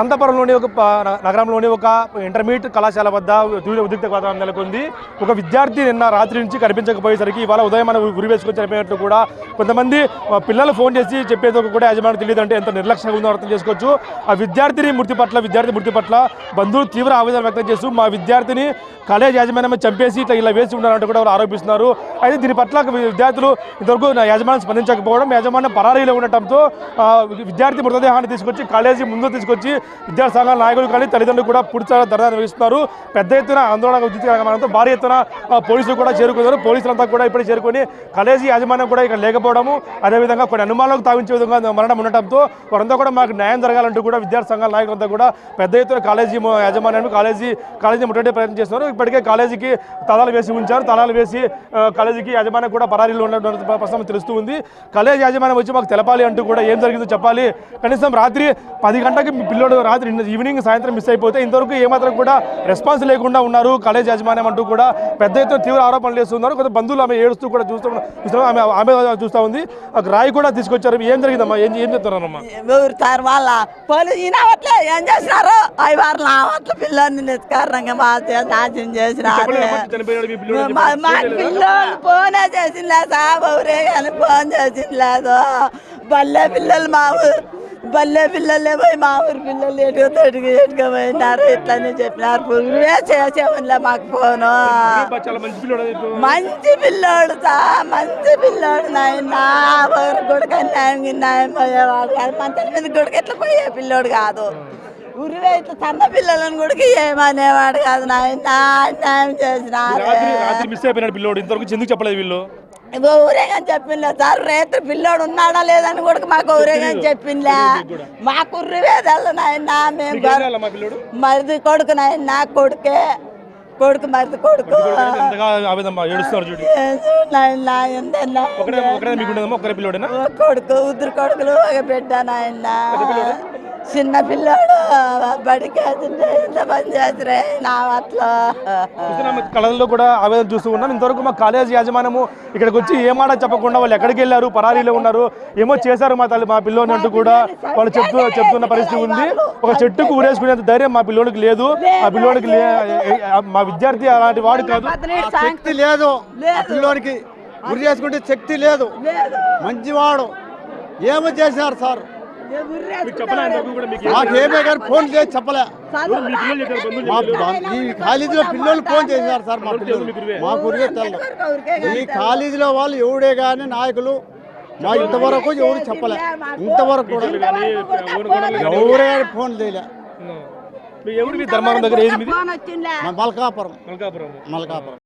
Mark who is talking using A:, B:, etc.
A: అనంతపురంలోని నగరంలోని ఒక ఇంటర్మీడియట్ కళాశాల వద్ద ఉద్రిక్త వాతావరణం నెలకొంది. ఒక విద్యార్థి నిన్న రాత్రి నుంచి కనిపించకపోయేసరికి ఇవాళ ఉదయం గురి వేసుకొని చనిపోయినట్లు కూడా కొంతమంది పిల్లలు ఫోన్ చేసి చెప్పేందుకు కూడా యజమాని తెలియదు అంటే ఎంత నిర్లక్ష్యంగా ఉందో అర్థం చేసుకోవచ్చు. ఆ విద్యార్థి మృతి పట్ల బంధువులు తీవ్ర ఆవేదన వ్యక్తం చేస్తూ మా విద్యార్థిని కాలేజ్ యాజమాన్యం చంపేసి ఇలా వేసి ఉన్నారంటూ కూడా వారు ఆరోపిస్తున్నారు. అయితే దీని పట్ల విద్యార్థులు ఇంతవరకు యాజమాన్యం స్పందించకపోవడం, యాజమాన్యం పరారీలో ఉండటంతో విద్యార్థి మృతదేహాన్ని తీసుకొచ్చి కాలేజీ ముందు తీసుకొచ్చి విద్యార్థి సంఘాల నాయకులు కానీ తల్లిదండ్రులు కూడా పూర్తి ధర్నా నిర్వహిస్తున్నారు. పెద్ద ఎత్తున ఆందోళన ఉద్రిక్తంతో భారీ ఎత్తున పోలీసులు కూడా చేరుకున్నారు. పోలీసులంతా కూడా ఇప్పుడే చేరుకొని కాలేజీ యాజమాన్యం కూడా ఇక్కడ లేకపోవడము, అదేవిధంగా కొన్ని అనుమానాలకు తావించే విధంగా మరణం ఉండటంతో వారంతా కూడా మాకు న్యాయం జరగాలంటూ కూడా విద్యార్థి సంఘాల నాయకులంతా కూడా పెద్ద ఎత్తున కాలేజీ యాజమాన్యాన్ని కాలేజీ ముట్టడే ప్రయత్నం చేస్తున్నారు. ఇప్పటికే కాలేజీకి తాళాలు వేసి ఉంచారు. తాళాలు వేసి కాలేజీకి యాజమాన్యం కూడా పరారీలో ఉన్న ప్రస్తుతం తెలుస్తూ ఉంది. కాలేజీ యాజమాన్యం వచ్చి మాకు తెలపాలి అంటూ కూడా ఏం జరిగిందో చెప్పాలి. కనీసం రాత్రి 10 గంటలకి పిల్లోడు రాత్రి ఈవినింగ్ సాయంత్రం మిస్ అయిపోతే ఇంతవరకు ఏమాత్రం కూడా రెస్పాన్స్ లేకుండా ఉన్నారు కాలేజ్ యాజమాన్యం అంటూ కూడా పెద్ద ఎత్తున తీవ్ర ఆరోపణలు చేస్తున్నారు. కొంత బంధువులు ఆమె ఏడుస్తూ కూడా ఆమె చూస్తూ ఉంది. రాయి కూడా తీసుకొచ్చారు. ఏం జరిగిందమ్మా? ఏం చెప్తున్నారమ్మా?
B: ఏం చేసినారు? 5 వారాల పిల్లల్ని నిష్కారణంగా నాశనం చేసినారు. పిల్లలు ఫోనే చేసింది సాబరే కానీ ఫోన్ చేసింది లేదు. బల్లే పిల్లలే పోయి మా ఊరి పిల్లలు ఎటుగా పోయినారు. ఇట్లనే చెప్పినారు. పురుగువే చేసేమనిలే మాకు ఫోను. మంచి పిల్లోడు మంచి పిల్లోడు నాయన. ఊరి గుడికి న్యాయం పోయేవాడు కాదు. మంచి మీద గుడికి ఎట్లా పోయే పిల్లోడు కాదు. ఊరివే ఇట్లా సన్న పిల్లలను గుడికి ఏమనేవాడు కాదు నాయన. న్యాయం చేసినారు.
A: పిల్లోడు ఇంతవరకు ఎందుకు చెప్పలేదు వీళ్ళు?
B: ఊరేగా చెప్పిందా సార్? రేత్రి పిల్లోడు ఉన్నాడా లేదని కూడా మాకు ఊరేగా చెప్పిందా? మా కుర్రివేదాలు నాయన. మేము మరిది కొడుకు నాయన. కొడుకు మరిది కొడుకు కొడుకు ఉద్దరు కొడుకులు ఒక బిడ్డ నాయన. చిన్న పిల్లోడు బడికి ఎంత పని చేసిరే నా అట్లా
A: కళల్లో కూడా ఆవేదన చూస్తూ ఉన్నాం. ఇంతవరకు మా కాలేజ్ యాజమాన్యము ఇక్కడికి వచ్చి ఏమాట చెప్పకుండా వాళ్ళు ఎక్కడికి వెళ్ళారు, పరారీలో ఉన్నారు, ఏమో చేశారు మా పిల్లోని అంటూ కూడా వాళ్ళు చెప్తున్న పరిస్థితి ఉంది. ఒక చెట్టుకు ఊరేసుకునేంత ధైర్యం మా పిల్లోనికి లేదు. ఆ పిల్లోనికి మా విద్యార్థి అలాంటి వాడు కాదు.
C: శక్తి లేదు పిల్లోనికి. గురి చేసుకుంటే శక్తి లేదు. మంచివాడు. ఏమో చేశారు సార్? మాకేమే కానీ ఫోన్ చేసి చెప్పలే. ఈ కాలేజీలో పిల్లలు ఫోన్ చేశారు సార్. మా గురిగా తెల్ల ఈ కాలేజీలో వాళ్ళు ఎవడే కానీ నాయకులు మా ఇంతవరకు ఎవరు చెప్పలే. ఇంతవరకు కూడా ఎవరే ఫోన్ చేయలే.
A: ధర్మవరం దగ్గర
C: మల్కాపురం.